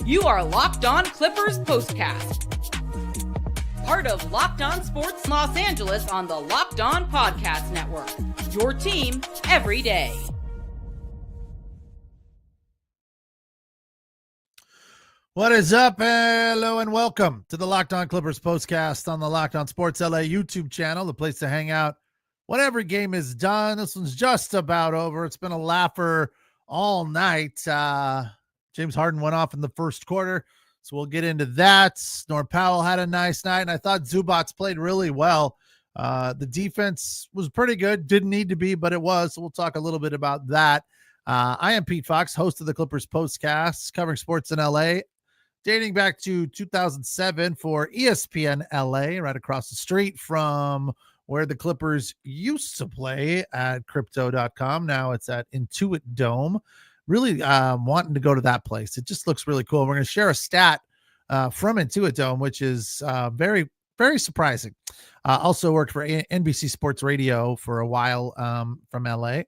You are Locked On Clippers Postcast, part of Locked On Sports Los Angeles on the Locked On Podcast Network. Your team every day. What is up? Hello and welcome to the Locked On Clippers Postcast on the Locked On Sports LA YouTube channel, the place to hang out when every game is done. This one's just about over. It's been a laugher all night. James Harden went off in the first quarter, so we'll get into that. Powell had a nice night, and I thought Zubats played really well. The defense was pretty good. Didn't need to be, but it was. So we'll talk a little bit about that. I am Pete Fox, host of the Clippers Postcast, covering sports in LA, dating back to 2007 for ESPN LA, right across the street from where the Clippers used to play at crypto.com. Now it's at Intuit Dome. Really wanting to go to that place. It just looks really cool. We're going to share a stat from Intuit Dome, which is very, very surprising. Also worked for NBC Sports Radio for a while from LA.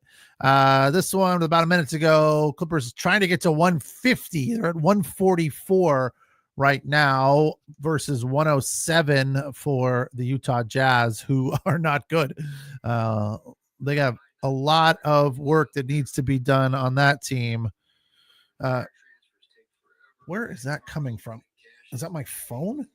This one about a minute ago, Clippers trying to get to 150. They're at 144 right now versus 107 for the Utah Jazz, who are not good. They have a lot of work that needs to be done on that team. Where is that coming from? Is that my phone?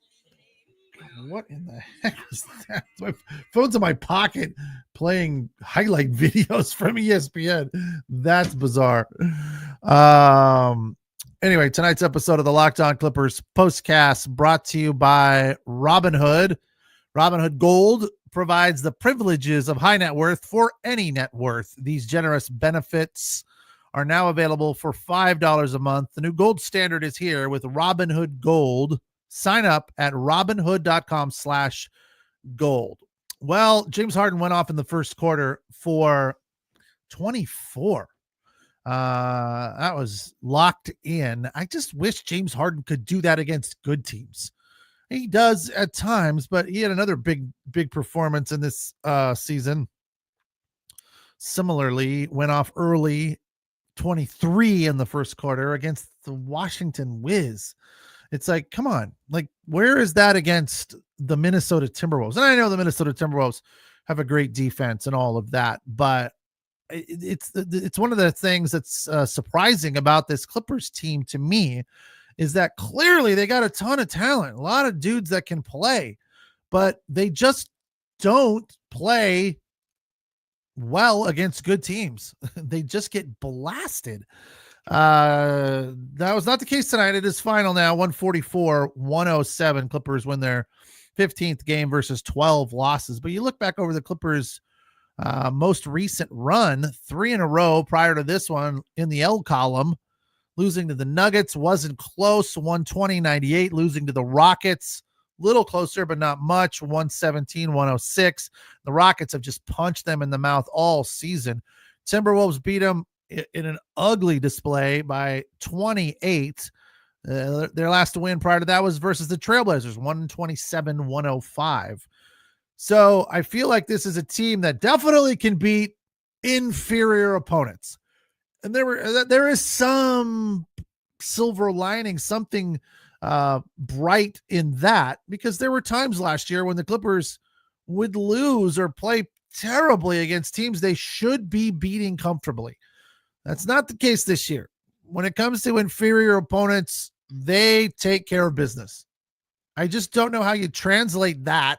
What in the heck is that? My phone's in my pocket playing highlight videos from ESPN. That's bizarre. Anyway, tonight's episode of the Locked On Clippers Postcast brought to you by Robinhood. Robinhood Gold provides the privileges of high net worth for any net worth. These generous benefits are now available for $5 a month. The new gold standard is here with Robinhood Gold. Sign up at robinhood.com/gold. Well, James Harden went off in the first quarter for 24. That was locked in. I just wish James Harden could do that against good teams. He does at times, but he had another big performance in this season. Similarly, went off early, 23 in the first quarter against the Washington Wiz. It's like, come on, like, where is that against the Minnesota Timberwolves? And I know the Minnesota Timberwolves have a great defense and all of that, but it's one of the things that's surprising about this Clippers team to me is that clearly they got a ton of talent, a lot of dudes that can play, but they just don't play well against good teams. They just get blasted. That was not the case tonight. It is final now, 144-107. Clippers win their 15th game versus 12 losses. But you look back over the Clippers' most recent run, 3 in a row prior to this one in the L column. Losing to the Nuggets wasn't close, 120-98. Losing to the Rockets, little closer, but not much, 117-106. The Rockets have just punched them in the mouth all season. Timberwolves beat them in an ugly display by 28. Their last win prior to that was versus the Trailblazers, 127-105. So I feel like this is a team that definitely can beat inferior opponents. And there is some silver lining, something bright in that, because there were times last year when the Clippers would lose or play terribly against teams they should be beating comfortably. That's not the case this year. When it comes to inferior opponents, they take care of business. I just don't know how you translate that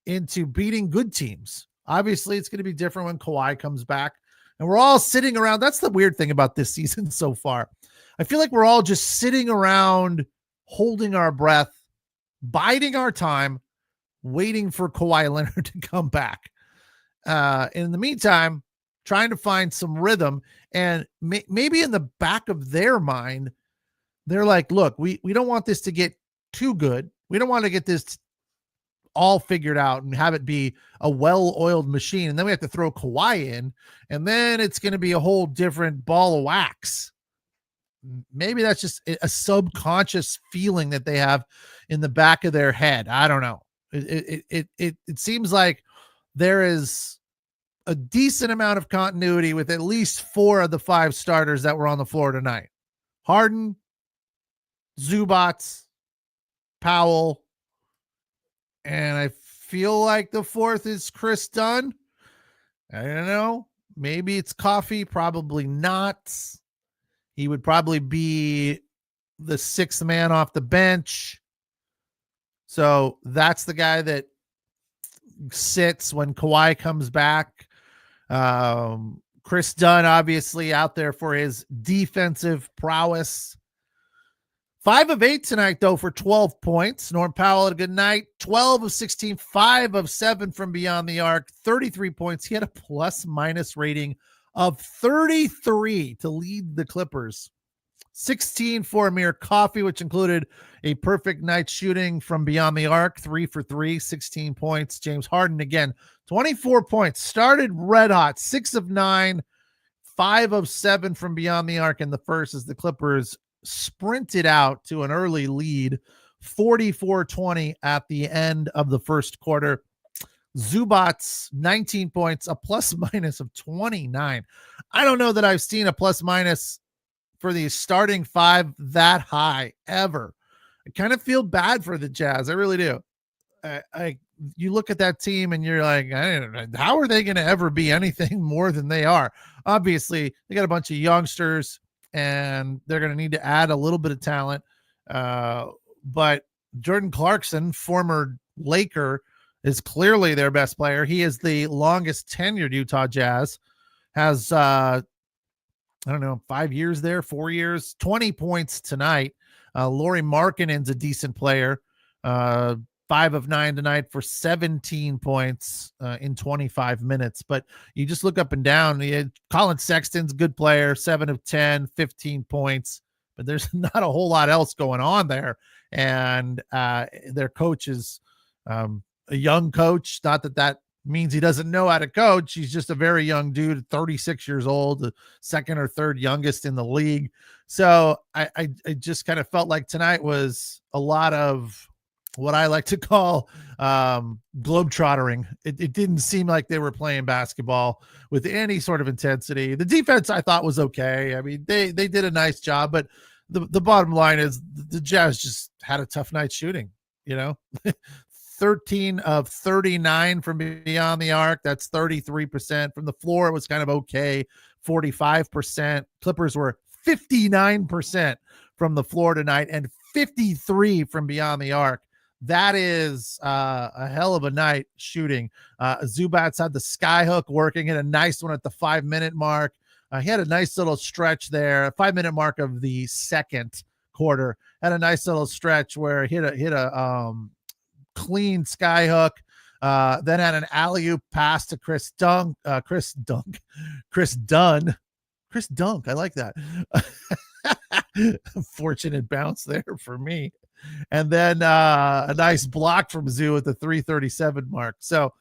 into beating good teams. Obviously, it's going to be different when Kawhi comes back. And we're all sitting around. That's the weird thing about this season so far. I feel like we're all just sitting around, holding our breath, biding our time, waiting for Kawhi Leonard to come back. In the meantime, trying to find some rhythm. And maybe in the back of their mind, they're like, look, we don't want this to get too good. We don't want to get this all figured out and have it be a well-oiled machine. And then we have to throw Kawhi in, and then it's going to be a whole different ball of wax. Maybe that's just a subconscious feeling that they have in the back of their head. I don't know. It seems like there is a decent amount of continuity with at least 4 of the 5 starters that were on the floor tonight. Harden, Zubats, Powell, and I feel like the fourth is Chris Dunn. I don't know. Maybe it's Coffee. Probably not. He would probably be the sixth man off the bench. So that's the guy that sits when Kawhi comes back. Chris Dunn, obviously, out there for his defensive prowess. 5 of 8 tonight, though, for 12 points. Norm Powell had a good night. 12 of 16, 5 of 7 from beyond the arc, 33 points. He had a plus-minus rating of 33 to lead the Clippers. 16 for Amir Coffey, which included a perfect night shooting from beyond the arc, 3 for 3, 16 points. James Harden, again, 24 points. Started red hot, 6 of 9, 5 of 7 from beyond the arc in the first as the Clippers sprinted out to an early lead, 44-20 at the end of the first quarter. Zubats, 19 points, a plus-minus of 29. I don't know that I've seen a plus-minus for the starting 5 that high ever. I kind of feel bad for the Jazz. I really do. You look at that team and you're like, I don't know, how are they going to ever be anything more than they are? Obviously, they got a bunch of youngsters and they're going to need to add a little bit of talent. But Jordan Clarkson, former Laker, is clearly their best player. He is the longest tenured Utah Jazz, has, 5 years there, 4 years, 20 points tonight. Lauri Markkanen's a decent player. 5 of 9 tonight for 17 points in 25 minutes. But you just look up and down. Colin Sexton's a good player, 7 of 10, 15 points. But there's not a whole lot else going on there. And their coach is a young coach. Not that means he doesn't know how to coach. He's just a very young dude, 36 years old, the second or third youngest in the league. So I just kind of felt like tonight was a lot of what I like to call globetrottering. It didn't seem like they were playing basketball with any sort of intensity. The defense I thought was okay. I mean, they did a nice job, but the bottom line is the Jazz just had a tough night shooting, 13 of 39 from beyond the arc. That's 33%. From the floor, it was kind of okay, 45%. Clippers were 59% from the floor tonight and 53 from beyond the arc. That is a hell of a night shooting. Zubats had the sky hook working, and a nice one at the 5-minute mark. He had a nice little stretch there, 5-minute mark of the second quarter. Had a nice little stretch where he hit a clean sky hook. Then had an alley-oop pass to Chris Dunn. Chris Dunk. I like that. Fortunate bounce there for me. And then a nice block from Zoo at the 3:37 mark. So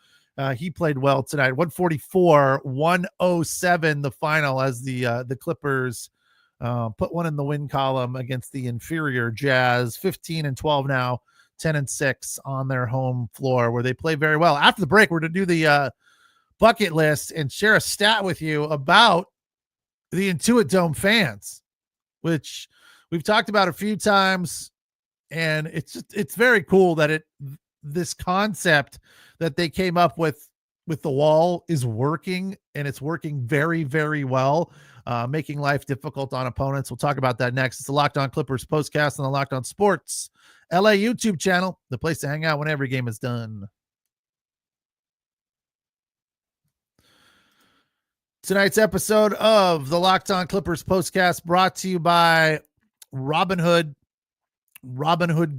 he played well tonight. 144-107 the final as the Clippers put one in the win column against the inferior Jazz. 15-12 now, 10-6 on their home floor where they play very well. After the break, we're going to do the bucket list and share a stat with you about the Intuit Dome fans, which we've talked about a few times. And it's very cool that this concept that they came up with the wall is working, and it's working very, very well, making life difficult on opponents. We'll talk about that next. It's the Locked On Clippers postcast on the Locked On Sports LA YouTube channel, the place to hang out when every game is done. Tonight's episode of the Locked On Clippers postcast brought to you by Robinhood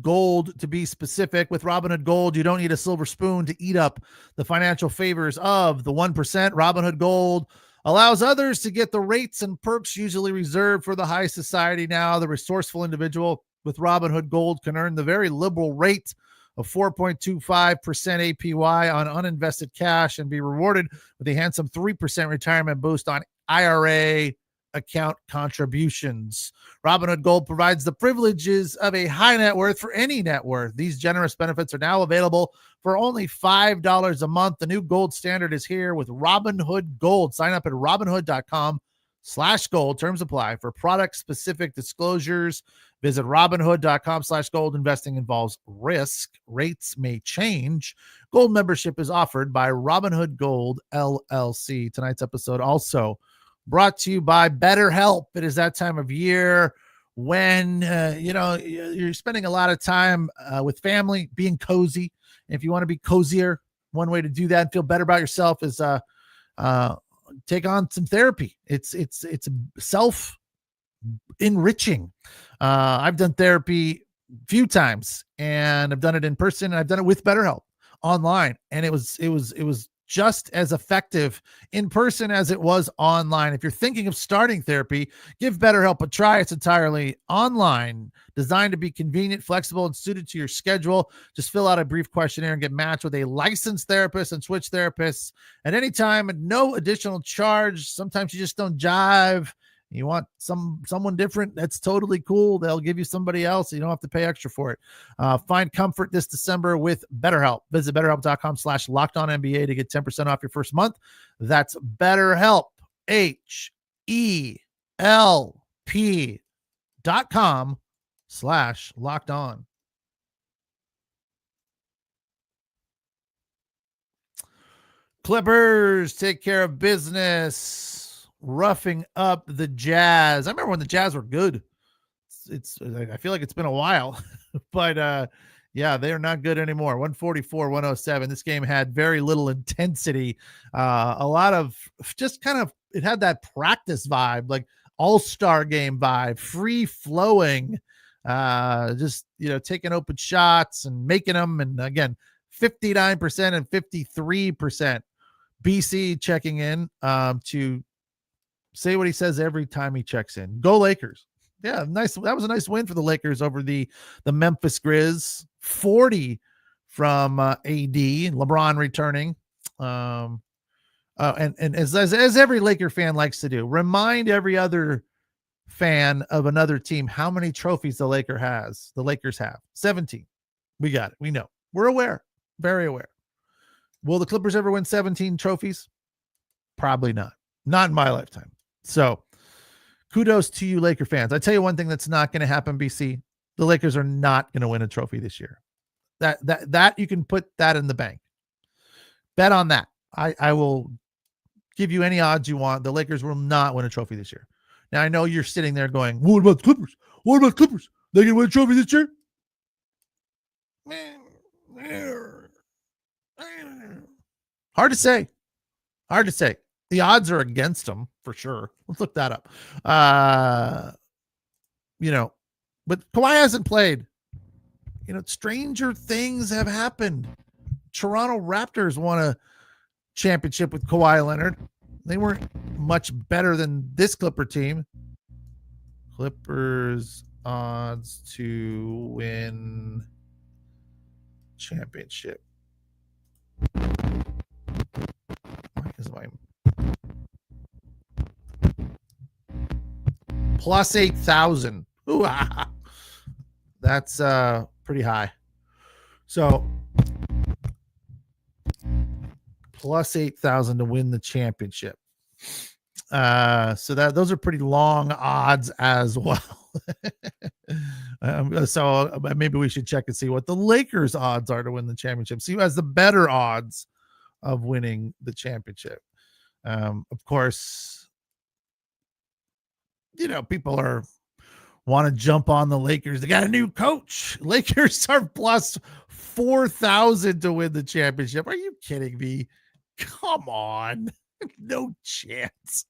Gold, to be specific. With Robinhood Gold, you don't need a silver spoon to eat up the financial favors of the 1%. Robinhood Gold allows others to get the rates and perks usually reserved for the high society. Now, the resourceful individual with Robinhood Gold can earn the very liberal rate of 4.25% APY on uninvested cash and be rewarded with a handsome 3% retirement boost on IRA account contributions. Robinhood Gold provides the privileges of a high net worth for any net worth. These generous benefits are now available for only $5 a month. The new gold standard is here with Robinhood Gold. Sign up at robinhood.com Robinhood.com/gold. Terms apply. For product-specific disclosures, visit Robinhood.com/gold. Investing involves risk. Rates may change. Gold membership is offered by Robinhood Gold, LLC. Tonight's episode also brought to you by BetterHelp. It is that time of year when, you're spending a lot of time with family, being cozy. If you want to be cozier, one way to do that and feel better about yourself is take on some therapy. It's self enriching. I've done therapy a few times, and I've done it in person, and I've done it with BetterHelp online, and it was just as effective in person as it was online. If you're thinking of starting therapy, give BetterHelp a try. It's entirely online, designed to be convenient, flexible, and suited to your schedule. Just fill out a brief questionnaire and get matched with a licensed therapist and switch therapists at any time at no additional charge. Sometimes you just don't jive. You want someone different, that's totally cool. They'll give you somebody else. You don't have to pay extra for it. Find comfort this December with BetterHelp. Visit BetterHelp.com/LockedOnNBA to get 10% off your first month. That's BetterHelp, HELP.com/LockedOn. Clippers take care of business, roughing up the Jazz. I remember when the Jazz were good. I feel like it's been a while, but yeah, they are not good anymore. 144-107. This game had very little intensity. A lot of just kind of, it had that practice vibe, like all-star game vibe, free flowing, just, taking open shots and making them. And again, 59% and 53%. BC checking in to say what he says every time he checks in. Go Lakers. Yeah, nice. That was a nice win for the Lakers over the Memphis Grizz. 40 from AD. LeBron returning. And as every Laker fan likes to do, remind every other fan of another team how many trophies the Lakers have. 17. We got it. We know. We're aware. Very aware. Will the Clippers ever win 17 trophies? Probably not. Not in my lifetime. So kudos to you, Laker fans. I tell you one thing that's not going to happen, BC. The Lakers are not going to win a trophy this year. That you can put that in the bank. Bet on that. I will give you any odds you want. The Lakers will not win a trophy this year. Now, I know you're sitting there going, what about the Clippers? What about the Clippers? They can win a trophy this year? Hard to say. The odds are against them for sure. Let's look that up. But Kawhi hasn't played. Stranger things have happened. Toronto Raptors won a championship with Kawhi Leonard. They weren't much better than this Clipper team. Clippers odds to win championship. Why is my plus 8,000? Ooh, that's pretty high. So plus 8,000 to win the championship. So those are pretty long odds as well. So maybe we should check and see what the Lakers odds are to win the championship. See who has the better odds of winning the championship. Of course, people want to jump on the Lakers. They got a new coach. Lakers are plus 4,000 to win the championship. Are you kidding me? Come on. No chance.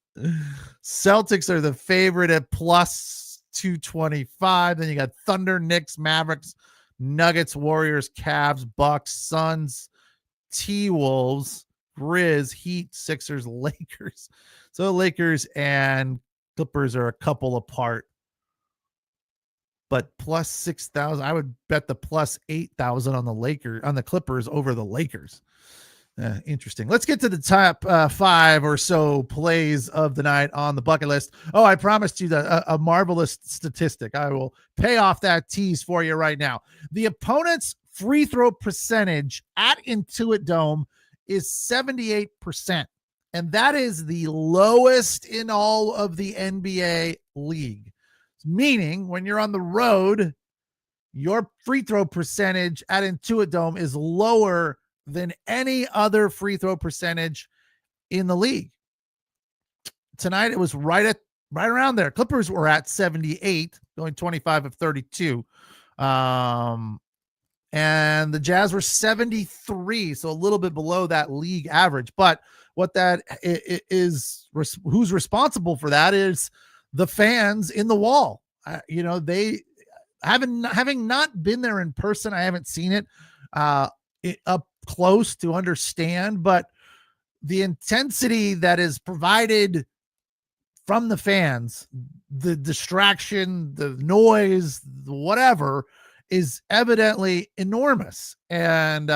Celtics are the favorite at plus 225. Then you got Thunder, Knicks, Mavericks, Nuggets, Warriors, Cavs, Bucks, Suns, T-Wolves, Grizz, Heat, Sixers, Lakers. So Lakers and Clippers are a couple apart. But plus 6,000, I would bet the plus 8,000 on the Clippers over the Lakers. Interesting. Let's get to the top 5 or so plays of the night on the bucket list. Oh, I promised you a marvelous statistic. I will pay off that tease for you right now. The opponent's free throw percentage at Intuit Dome is 78%, and that is the lowest in all of the NBA league. Meaning, when you're on the road, your free throw percentage at Intuit Dome is lower than any other free throw percentage in the league. Tonight, it was right around there. Clippers were at 78, going 25 of 32. And the Jazz were 73, so a little bit below that league average. But what that is, who's responsible for that is the fans in the wall. They having not been there in person, I haven't seen it up close to understand, but the intensity that is provided from the fans, the distraction, the noise, whatever, is evidently enormous. And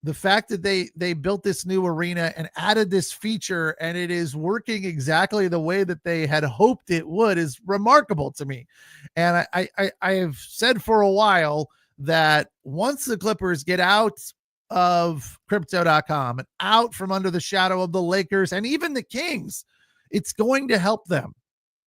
the fact that they built this new arena and added this feature and it is working exactly the way that they had hoped it would is remarkable to me. And I have said for a while that once the Clippers get out of crypto.com and out from under the shadow of the Lakers and even the Kings, it's going to help them.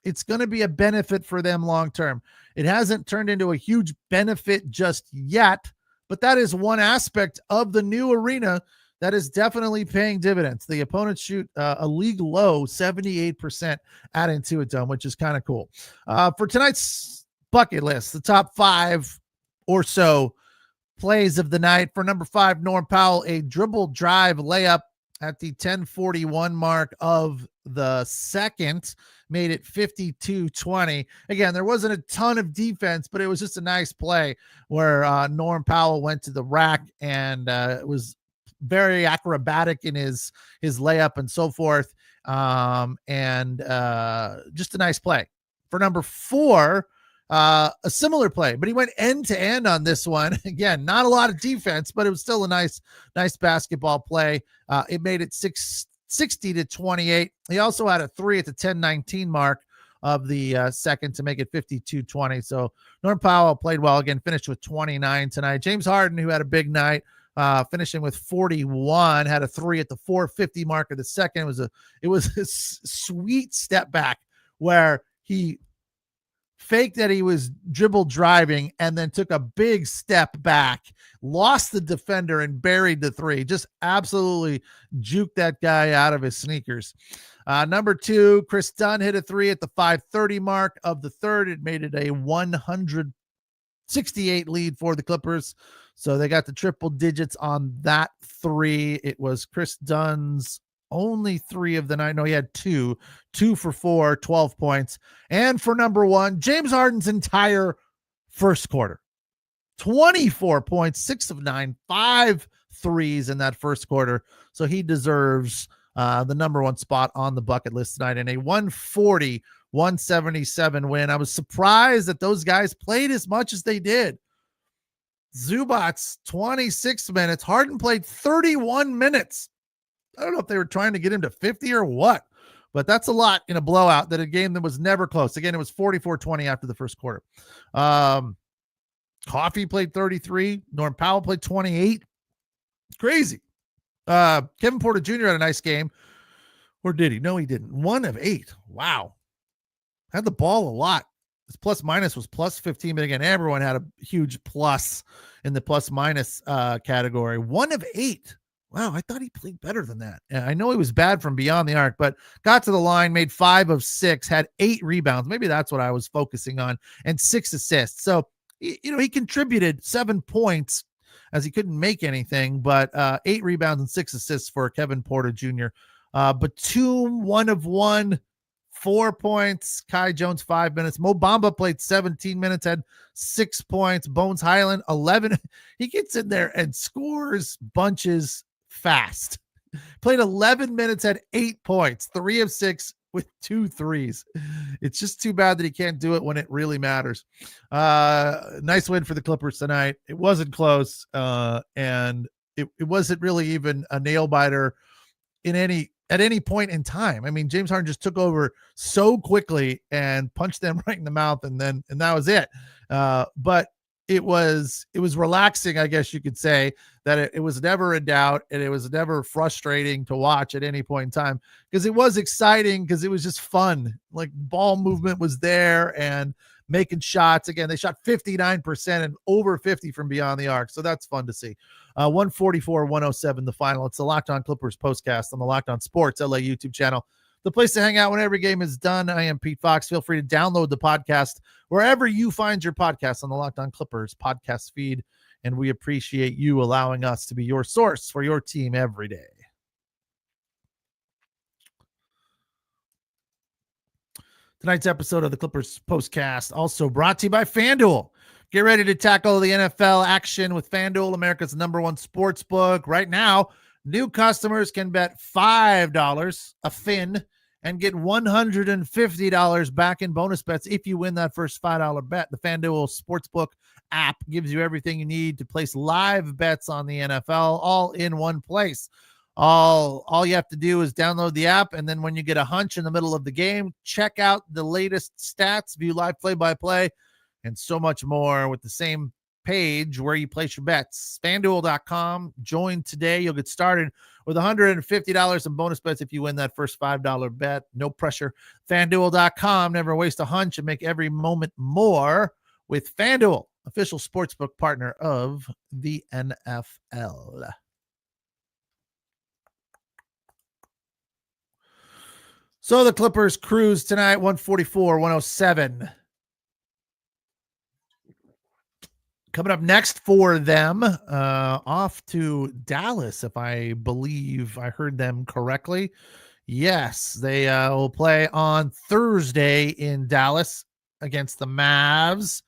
It's going to be a benefit for them long term. It hasn't turned into a huge benefit just yet, but that is one aspect of the new arena that is definitely paying dividends. The opponents shoot a league low 78% at Intuit Dome, which is kind of cool. For tonight's bucket list, the top 5 or so plays of the night. For number 5, Norm Powell, a dribble drive layup at the 10:41 mark of the second, made it 52-20. Again, there wasn't a ton of defense, but it was just a nice play where Norm Powell went to the rack and it was very acrobatic in his layup and so forth. And just a nice play. For number 4, a similar play, but he went end to end on this one. Again, not a lot of defense, but it was still a nice basketball play. It made it 60-28. He also had a 3 at the 10:19 mark of the second to make it 52-20. So Norm Powell played well again, finished with 29 tonight. James Harden, who had a big night, finishing with 41, had a 3 at the 4:50 mark of the second. It was a sweet step back where he faked that he was dribble driving and then took a big step back, lost the defender and buried the 3. Just absolutely juked that guy out of his sneakers. Number 2, Chris Dunn hit a 3 at the 5:30 mark of the third. It made it a 168 lead for the Clippers. So they got the triple digits on that 3. It was Chris Dunn's only 3 of the night. No, he had 2 for 4, 12 points. And for number 1, James Harden's entire first quarter, 24 points, 6 of 9, 5 threes in that first quarter. So he deserves the number 1 spot on the bucket list tonight in a 140-177 win. I was surprised that those guys played as much as they did. Zubac's 26 minutes. Harden played 31 minutes. I don't know if they were trying to get him to 50 or what, but that's a lot in a blowout that a game that was never close. Again, it was 44-20 after the first quarter. Coffee played 33. Norm Powell played 28. Crazy. Kevin Porter Jr. had a nice game. Or did he? No, he didn't. 1 of 8. Wow. Had the ball a lot. His plus minus was plus 15, but again, everyone had a huge plus in the plus minus category. 1 of 8. Wow, I thought he played better than that. I know he was bad from beyond the arc, but got to the line, made 5 of 6, had 8 rebounds. Maybe that's what I was focusing on, and 6 assists. So, he contributed 7 points as he couldn't make anything, but 8 rebounds and 6 assists for Kevin Porter Jr. Batum, 1 of 1, 4 points. Kai Jones, 5 minutes. Mo Bamba played 17 minutes, had 6 points. Bones Highland, 11. He gets in there and scores bunches fast. Played 11 minutes, had 8 points, 3 of 6 with 2 threes. It's just too bad that he can't do it when it really matters. Nice win for the Clippers tonight. It wasn't close, and it wasn't really even a nail biter at any point in time. I mean, James Harden just took over so quickly and punched them right in the mouth, and that was it. But it was relaxing, I guess you could say, that it was never in doubt and it was never frustrating to watch at any point in time, because it was exciting, because it was just fun. Like, ball movement was there and making shots. Again, they shot 59% and over 50 from beyond the arc. So that's fun to see. 144-107 the final. It's the Locked On Clippers postcast on the Locked On Sports LA YouTube channel, the place to hang out when every game is done. I am Pete Fox. Feel free to download the podcast wherever you find your podcast on the Locked On Clippers podcast feed. And we appreciate you allowing us to be your source for your team every day. Tonight's episode of the Clippers postcast also brought to you by FanDuel. Get ready to tackle the NFL action with FanDuel, America's #1 sports book. Right now, new customers can bet $5 a fin and get $150 back in bonus bets if you win that first $5 bet. The FanDuel Sportsbook app gives you everything you need to place live bets on the NFL all in one place. All you have to do is download the app, and then when you get a hunch in the middle of the game, check out the latest stats, view live play-by-play, and so much more with the same page where you place your bets. FanDuel.com. Join today. You'll get started with $150 in bonus bets if you win that first $5 bet. No pressure. FanDuel.com. Never waste a hunch and make every moment more with FanDuel, official sportsbook partner of the NFL. So the Clippers cruise tonight, 144-107. Coming up next for them, off to Dallas, if I believe I heard them correctly. Yes, they will play on Thursday in Dallas against the Mavs.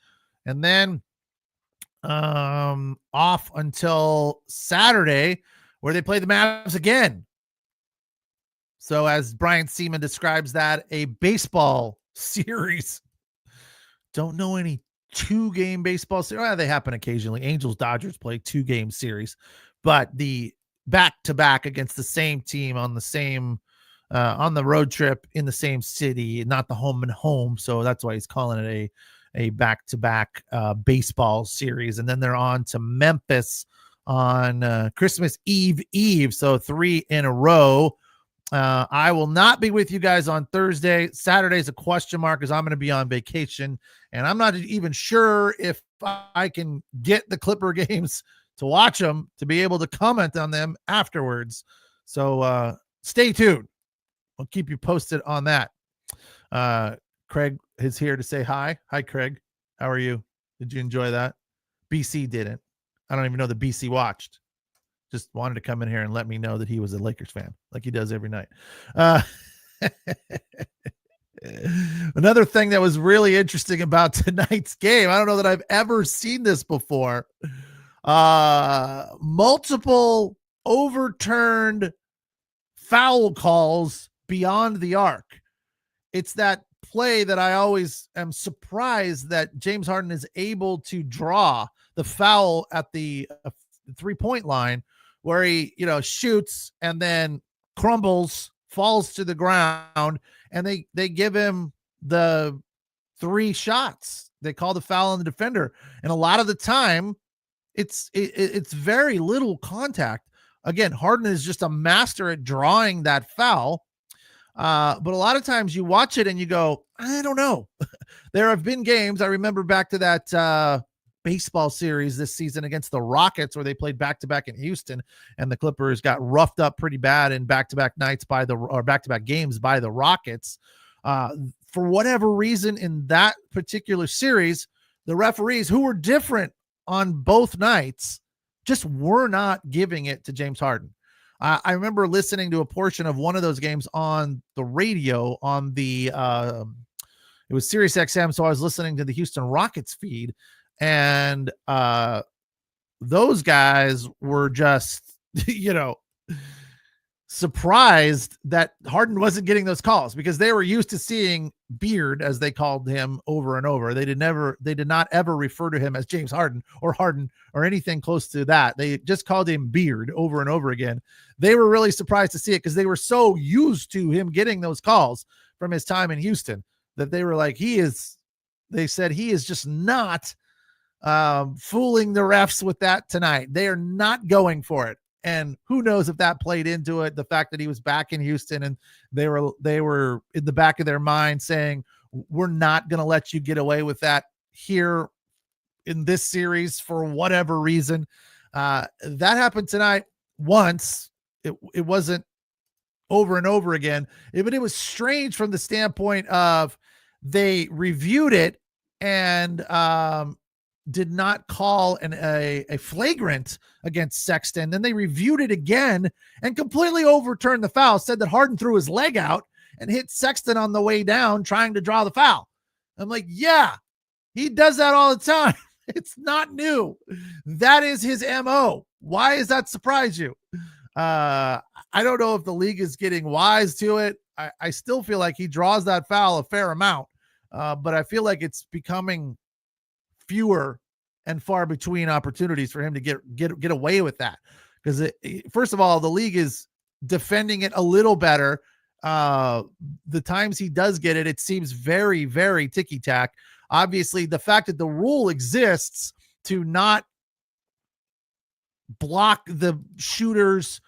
And then off until Saturday, where they play the Mavs again. So as Brian Seaman describes that, a baseball series. Don't know any 2-game baseball series. Well, they happen occasionally. Angels Dodgers play 2-game series, but the back-to-back against the same team on the same on the road trip in the same city, not the home and home. So that's why he's calling it a back-to-back baseball series. And then they're on to Memphis on Christmas Eve. So 3 in a row. I will not be with you guys on Thursday. Saturday's a question mark because I'm going to be on vacation, and I'm not even sure if I can get the Clipper games to watch them to be able to comment on them afterwards. So stay tuned. I'll keep you posted on that. Craig is here to say hi. Hi, Craig. How are you? Did you enjoy that? BC didn't. I don't even know that BC watched. Just wanted to come in here and let me know that he was a Lakers fan, like he does every night. Another thing that was really interesting about tonight's game, I don't know that I've ever seen this before. Multiple overturned foul calls beyond the arc. It's that play that I always am surprised that James Harden is able to draw the foul at the 3-point line, where he, shoots and then crumbles, falls to the ground, and they give him the 3 shots. They call the foul on the defender. And a lot of the time, it's very little contact. Again, Harden is just a master at drawing that foul. But a lot of times you watch it and you go, I don't know. There have been games, I remember back to that baseball series this season against the Rockets, where they played back-to-back in Houston, and the Clippers got roughed up pretty bad in back-to-back games by the Rockets. For whatever reason in that particular series, the referees, who were different on both nights, just were not giving it to James Harden. I remember listening to a portion of one of those games on the radio on the it was Sirius XM, so I was listening to the Houston Rockets feed. And those guys were just, surprised that Harden wasn't getting those calls, because they were used to seeing Beard, as they called him, over and over. They did not ever refer to him as James Harden or anything close to that. They just called him Beard over and over again. They were really surprised to see it, because they were so used to him getting those calls from his time in Houston that they were like, they said he is just not fooling the refs with that tonight. They are not going for it. And who knows if that played into it, the fact that he was back in Houston and they were in the back of their mind saying, we're not going to let you get away with that here in this series for whatever reason. That happened tonight once. It wasn't over and over again, but it was strange from the standpoint of they reviewed it and did not call a flagrant against Sexton. Then they reviewed it again and completely overturned the foul, said that Harden threw his leg out and hit Sexton on the way down trying to draw the foul. I'm like, yeah, he does that all the time. It's not new. That is his MO. Why does that surprise you? I don't know if the league is getting wise to it. I still feel like he draws that foul a fair amount, but I feel like it's becoming fewer and far between opportunities for him to get away with that. Because first of all, the league is defending it a little better. The times he does get it, it seems very, very ticky-tack. Obviously, the fact that the rule exists to not block the shooter's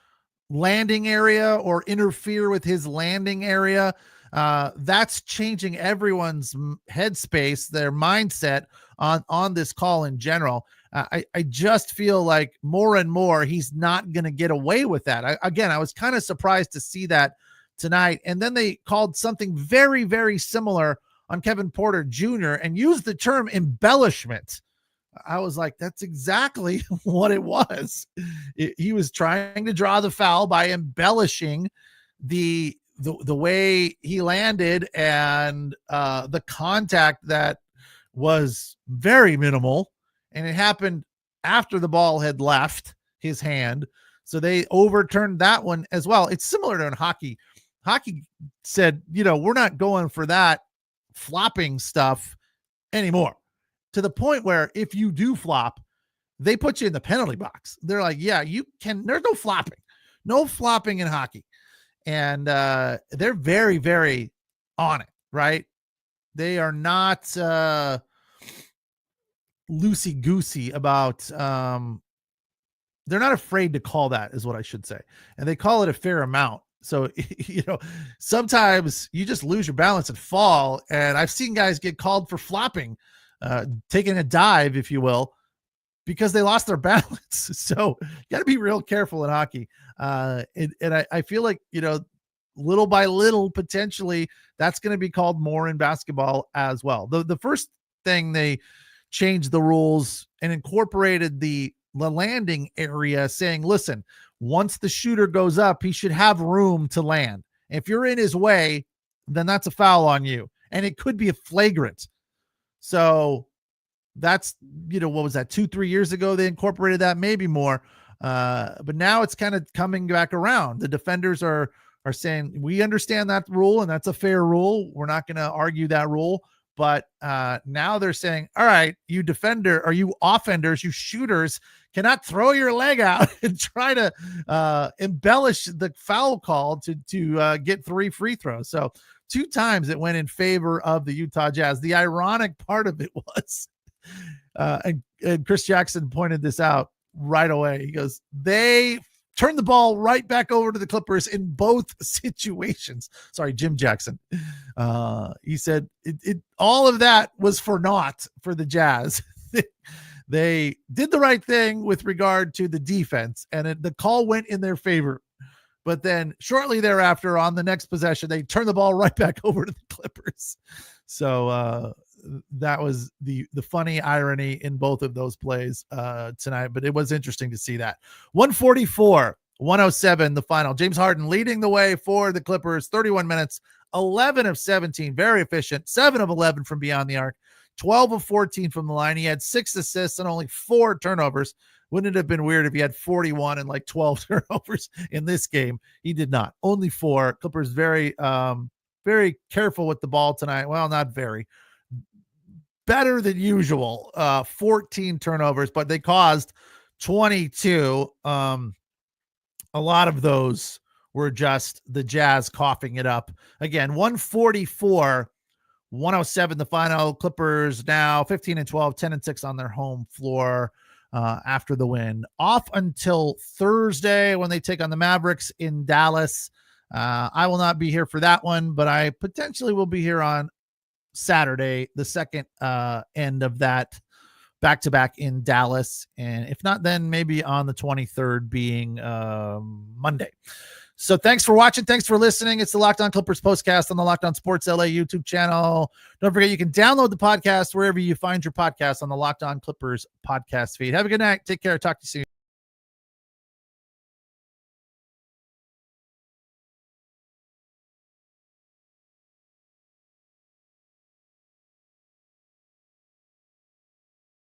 landing area or interfere with his landing area, that's changing everyone's headspace, their mindset on this call in general. I just feel like more and more he's not going to get away with that. I was kind of surprised to see that tonight. And then they called something very, very similar on Kevin Porter Jr. and used the term embellishment. I was like, that's exactly what it was. He was trying to draw the foul by embellishing the way he landed and the contact that was very minimal. And it happened after the ball had left his hand. So they overturned that one as well. It's similar to in hockey. Hockey said, we're not going for that flopping stuff anymore, to the point where if you do flop, they put you in the penalty box. They're like, yeah, you can, there's no flopping in hockey. And they're very, very on it, right? They are not loosey-goosey about, they're not afraid to call that, is what I should say. And they call it a fair amount. So, sometimes you just lose your balance and fall. And I've seen guys get called for flopping, taking a dive, if you will, because they lost their balance. So you got to be real careful in hockey. And I feel like, little by little, potentially that's going to be called more in basketball as well. The first thing they changed the rules and incorporated the landing area, saying, listen, once the shooter goes up, he should have room to land. If you're in his way, then that's a foul on you. And it could be a flagrant. So that's, what was that, 2-3 years ago they incorporated that, maybe more. But now it's kind of coming back around. The defenders are saying, we understand that rule and that's a fair rule. We're not going to argue that rule. But now they're saying, all right, you defender, or you offenders, you shooters cannot throw your leg out and try to embellish the foul call to get 3 free throws. So 2 times it went in favor of the Utah Jazz. The ironic part of it was, and Chris Jackson pointed this out right away. He goes, they turned the ball right back over to the Clippers in both situations. Sorry, Jim Jackson. He said it all of that was for naught for the Jazz. They did the right thing with regard to the defense, and the call went in their favor. But then shortly thereafter, on the next possession, they turned the ball right back over to the Clippers. So that was the funny irony in both of those plays tonight. But it was interesting to see that. 144-107, the final. James Harden leading the way for the Clippers. 31 minutes, 11 of 17, very efficient. 7 of 11 from beyond the arc. 12 of 14 from the line. He had 6 assists and only 4 turnovers. Wouldn't it have been weird if he had 41 and like 12 turnovers in this game? He did not. Only 4. Clippers very, very careful with the ball tonight. Well, not very. Better than usual. 14 turnovers, but they caused 22. A lot of those were just the Jazz coughing it up. Again, 144-107 107 the final. Clippers now 15-12, 10-6 on their home floor after the win. Off until Thursday when they take on the Mavericks in Dallas. I will not be here for that one, but I potentially will be here on Saturday, the second end of that back-to-back in Dallas. And if not, then maybe on the 23rd being Monday. So thanks for watching. Thanks for listening. It's the Locked On Clippers postcast on the Locked On Sports LA YouTube channel. Don't forget, you can download the podcast wherever you find your podcast on the Locked On Clippers podcast feed. Have a good night. Take care. Talk to you soon.